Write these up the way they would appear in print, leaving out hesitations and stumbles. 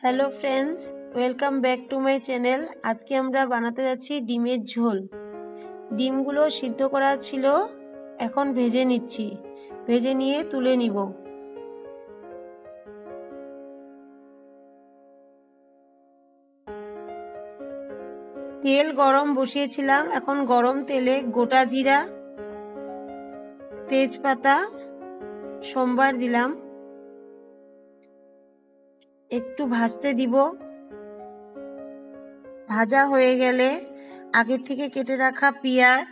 Hello friends, welcome back to my channel. আজকে আমরা বানাতে যাচ্ছি ডিমের ঝোল। ডিমগুলো সিদ্ধ করা ছিল, এখন ভেজে নিচ্ছি। ভেজে নিয়ে তুলে নিব। তেল গরম বসিয়েছিলাম, এখন গরম তেলে গোটা জিরা, তেজপাতা, সোমবার দিলাম, একটু ভাজতে দিব। ভাজা হয়ে গেলে আগে থেকে কেটে রাখা পেঁয়াজ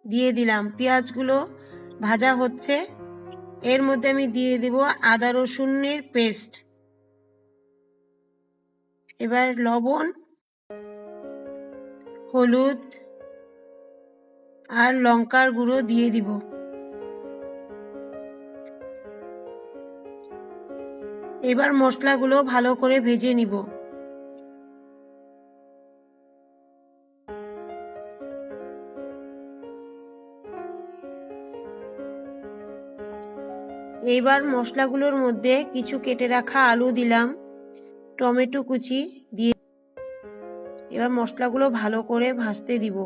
দিয়ে দিলাম। পেঁয়াজগুলো ভাজা হচ্ছে, এর মধ্যে আমি দিয়ে দেব আদা রসুনের পেস্ট। এবার লবণ, হলুদ আর লঙ্কার গুঁড়ো দিয়ে দিব। এবার মশলাগুলো ভালো করে ভেজে নিব। এইবার মশলাগুলোর মধ্যে কিছু কেটে রাখা আলু দিলাম, টমেটো কুচি দিয়ে এবার মশলাগুলো ভালো করে ভাজতে দিব।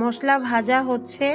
মশলা ভাজা হচ্ছে,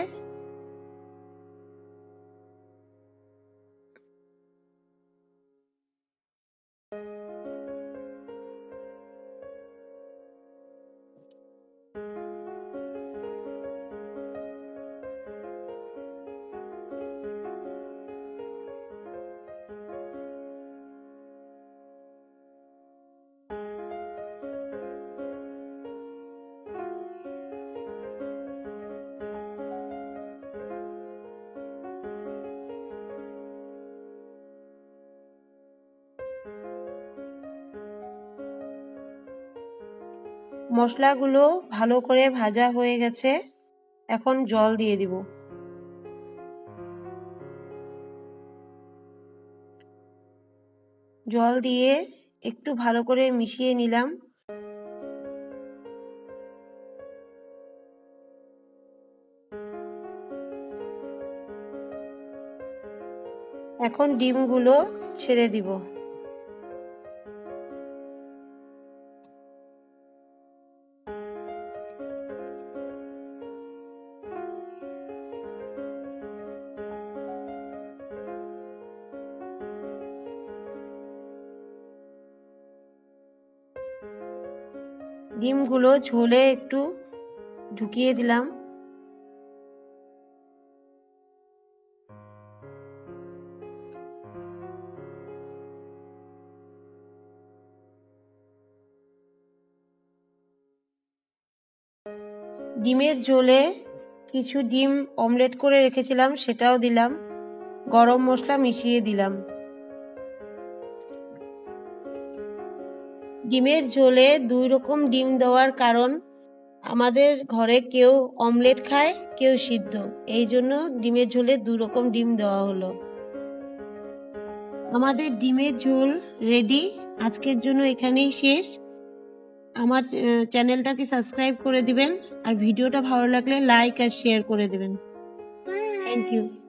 মশলাগুলো ভালো করে ভাজা হয়ে গেছে, এখন জল দিয়ে দিব। জল দিয়ে একটু ভালো করে মিশিয়ে নিলাম। এখন ডিমগুলো ছেড়ে দিব। ডিমগুলো ঝোলে একটু ঢুকিয়ে দিলাম। ডিমের ঝোলে কিছু ডিম অমলেট করে রেখেছিলাম, সেটাও দিলাম। গরম মশলা মিশিয়ে দিলাম। ডিমের ঝোলে 2 রকম ডিম দেওয়ার কারণ, আমাদের ঘরে কেউ অমলেট খায়, কেউ সিদ্ধ, এই জন্য ডিমের ঝোলে 2 রকম ডিম দেওয়া হলো। আমাদের ডিমের ঝোল রেডি। আজকের জন্য এখানেই শেষ। আমার চ্যানেলটাকে সাবস্ক্রাইব করে দিবেন, আর ভিডিওটা ভালো লাগলে লাইক আর শেয়ার করে দেবেন। Thank you.